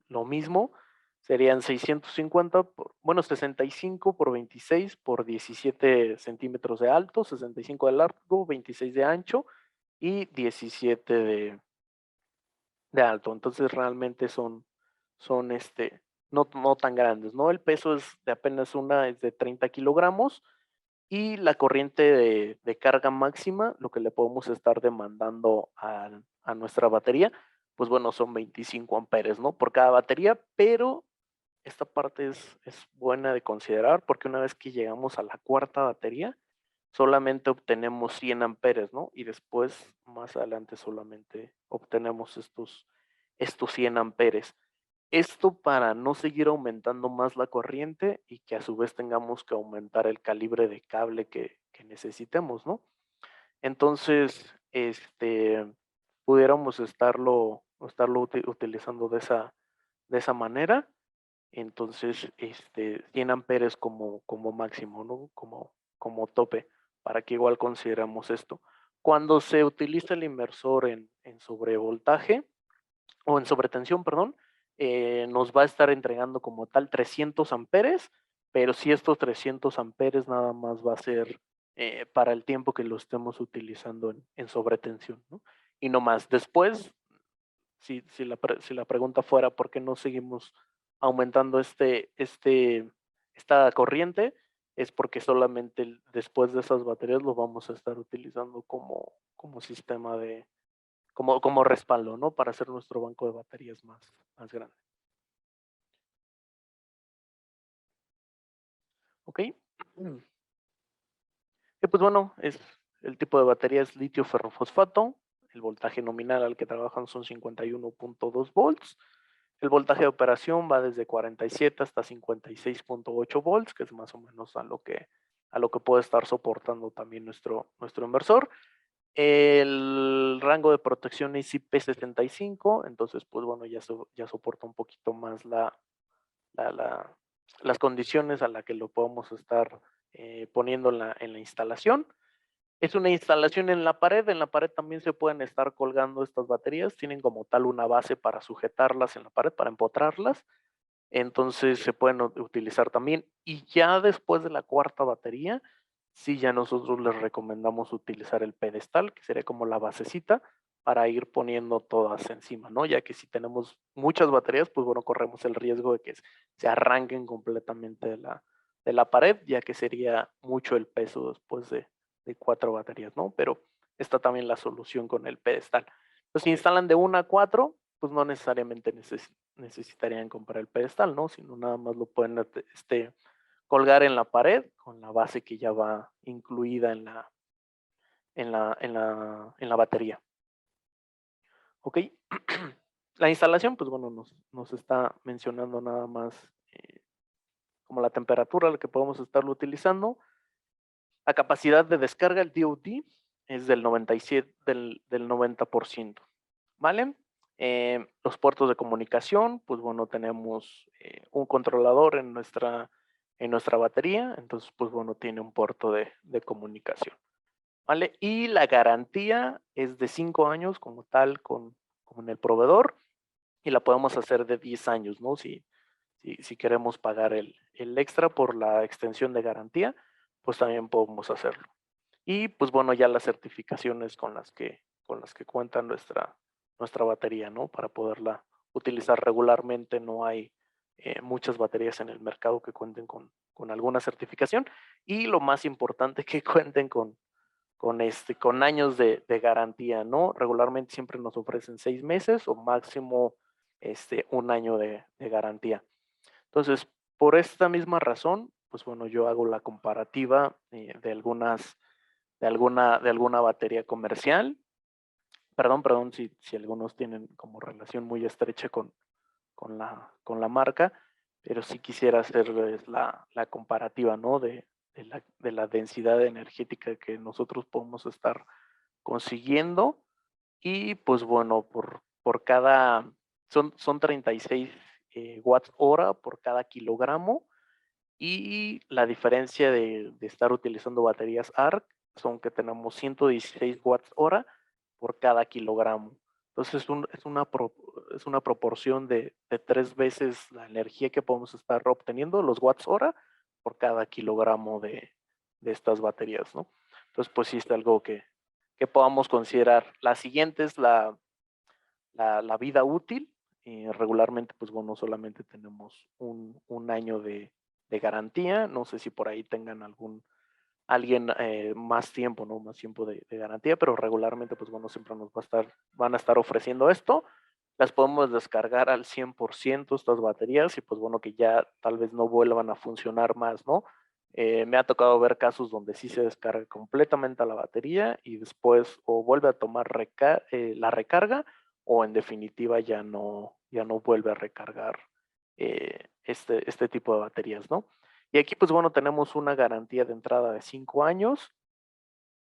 lo mismo. Serían 650, bueno, 65 por 26 por 17 centímetros de alto, 65 de largo, 26 de ancho y 17 de alto. Entonces realmente son no tan grandes, ¿no? El peso es de apenas es de 30 kilogramos y la corriente de carga máxima, lo que le podemos estar demandando a nuestra batería, pues bueno, son 25 amperes, ¿no? Por cada batería, pero esta parte es buena de considerar porque una vez que llegamos a la cuarta batería, solamente obtenemos 100 amperes, ¿no? Y después, más adelante, solamente obtenemos estos 100 amperes. Esto para no seguir aumentando más la corriente y que a su vez tengamos que aumentar el calibre de cable que necesitemos, ¿no? Entonces, pudiéramos estarlo utilizando de esa manera. Entonces, 100 amperes como máximo, ¿no? Como tope, para que igual consideramos esto. Cuando se utiliza el inversor en sobrevoltaje, o en sobretensión, perdón, nos va a estar entregando como tal 300 amperes, pero si estos 300 amperes nada más va a ser para el tiempo que lo estemos utilizando en sobretensión, ¿no? Y no más. Después, si la pregunta fuera por qué no seguimos aumentando esta corriente, es porque solamente después de esas baterías lo vamos a estar utilizando como sistema como respaldo, ¿no? Para hacer nuestro banco de baterías más grande. ¿Ok? Y pues bueno, el tipo de batería es litio ferrofosfato. El voltaje nominal al que trabajan son 51.2 volts. El voltaje de operación va desde 47 hasta 56.8 volts, que es más o menos a lo que puede estar soportando también nuestro inversor. El rango de protección es IP65, entonces pues bueno, ya soporta un poquito más las condiciones a las que lo podemos estar poniendo en la instalación. Es una instalación en la pared también se pueden estar colgando estas baterías, tienen como tal una base para sujetarlas en la pared, para empotrarlas, entonces se pueden utilizar también. Y ya después de la cuarta batería, sí ya nosotros les recomendamos utilizar el pedestal, que sería como la basecita, para ir poniendo todas encima, ¿no? Ya que si tenemos muchas baterías, pues bueno, corremos el riesgo de que se arranquen completamente de la pared, ya que sería mucho el peso después de 4 baterías, ¿no? Pero está también la solución con el pedestal. Entonces, si instalan de 1 a 4, pues no necesariamente necesitarían comprar el pedestal, ¿no? Sino nada más lo pueden colgar en la pared con la base que ya va incluida en la batería. ¿Ok? La instalación, pues bueno, nos está mencionando nada más como la temperatura a la que podemos estarlo utilizando. La capacidad de descarga, el DoD, es del 97, del 90%. ¿Vale? Los puertos de comunicación, pues bueno, tenemos un controlador en nuestra batería, entonces pues bueno, tiene un puerto de comunicación. ¿Vale? Y la garantía es de 5 años como tal con el proveedor y la podemos hacer de 10 años, ¿no? Si queremos pagar el extra por la extensión de garantía, pues también podemos hacerlo. Y pues bueno, ya las certificaciones con las que cuenta nuestra batería, ¿no? Para poderla utilizar regularmente, no hay muchas baterías en el mercado que cuenten con alguna certificación y lo más importante que cuenten con años de garantía, ¿no? Regularmente siempre nos ofrecen 6 meses o máximo 1 año de garantía. Entonces, por esta misma razón, pues bueno, yo hago la comparativa de alguna batería comercial. Perdón, si algunos tienen como relación muy estrecha con la marca, pero sí quisiera hacerles la comparativa, ¿no? De la densidad energética que nosotros podemos estar consiguiendo. Y pues bueno, son 36 watts hora por cada kilogramo. Y la diferencia de estar utilizando baterías ARC son que tenemos 116 watts hora por cada kilogramo. Entonces es una proporción de 3 veces la energía que podemos estar obteniendo, los watts hora, por cada kilogramo de estas baterías, ¿no? Entonces, pues sí es algo que podamos considerar. La siguiente es la vida útil. Regularmente, pues bueno, solamente tenemos un año de garantía. No sé si por ahí tengan alguien más tiempo, ¿no? Más tiempo de garantía, pero regularmente, pues bueno, siempre van a estar ofreciendo esto. Las podemos descargar al 100% estas baterías y pues bueno, que ya tal vez no vuelvan a funcionar más, ¿no? Me ha tocado ver casos donde sí se descarga completamente la batería y después o vuelve a tomar la recarga o en definitiva ya no vuelve a recargar este tipo de baterías, ¿no? Y aquí, pues bueno, tenemos una garantía de entrada de 5 años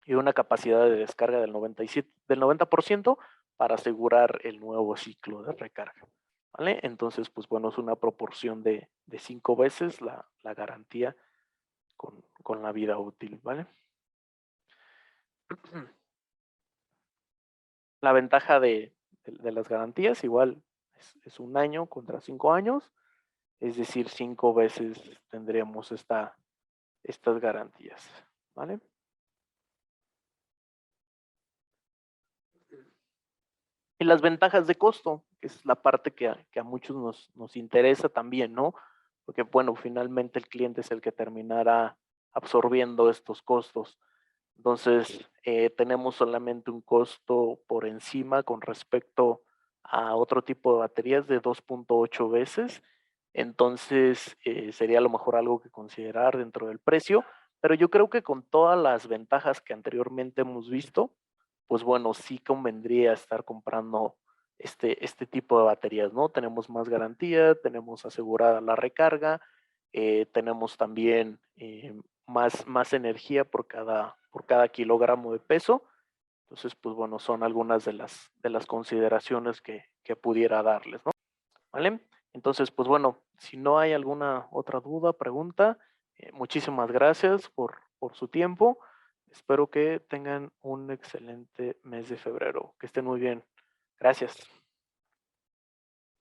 y una capacidad de descarga del 90% para asegurar el nuevo ciclo de recarga, ¿vale? Entonces, pues bueno, es una proporción de 5 veces la garantía con la vida útil, ¿vale? La ventaja de las garantías, igual, es 1 año contra 5 años, es decir, 5 veces tendríamos estas garantías, ¿vale? Y las ventajas de costo, que es la parte que a muchos nos interesa también, ¿no? Porque, bueno, finalmente el cliente es el que terminará absorbiendo estos costos. Entonces, tenemos solamente un costo por encima con respecto a otro tipo de baterías de 2.8 veces. Entonces, sería a lo mejor algo que considerar dentro del precio, pero yo creo que con todas las ventajas que anteriormente hemos visto, pues bueno, sí convendría estar comprando este tipo de baterías, ¿no? Tenemos más garantía, tenemos asegurada la recarga, tenemos también más energía por cada kilogramo de peso. Entonces, pues bueno, son algunas de las consideraciones que pudiera darles, ¿no? ¿Vale? Entonces, pues bueno, si no hay alguna otra duda, pregunta, muchísimas gracias por su tiempo. Espero que tengan un excelente mes de febrero. Que estén muy bien. Gracias.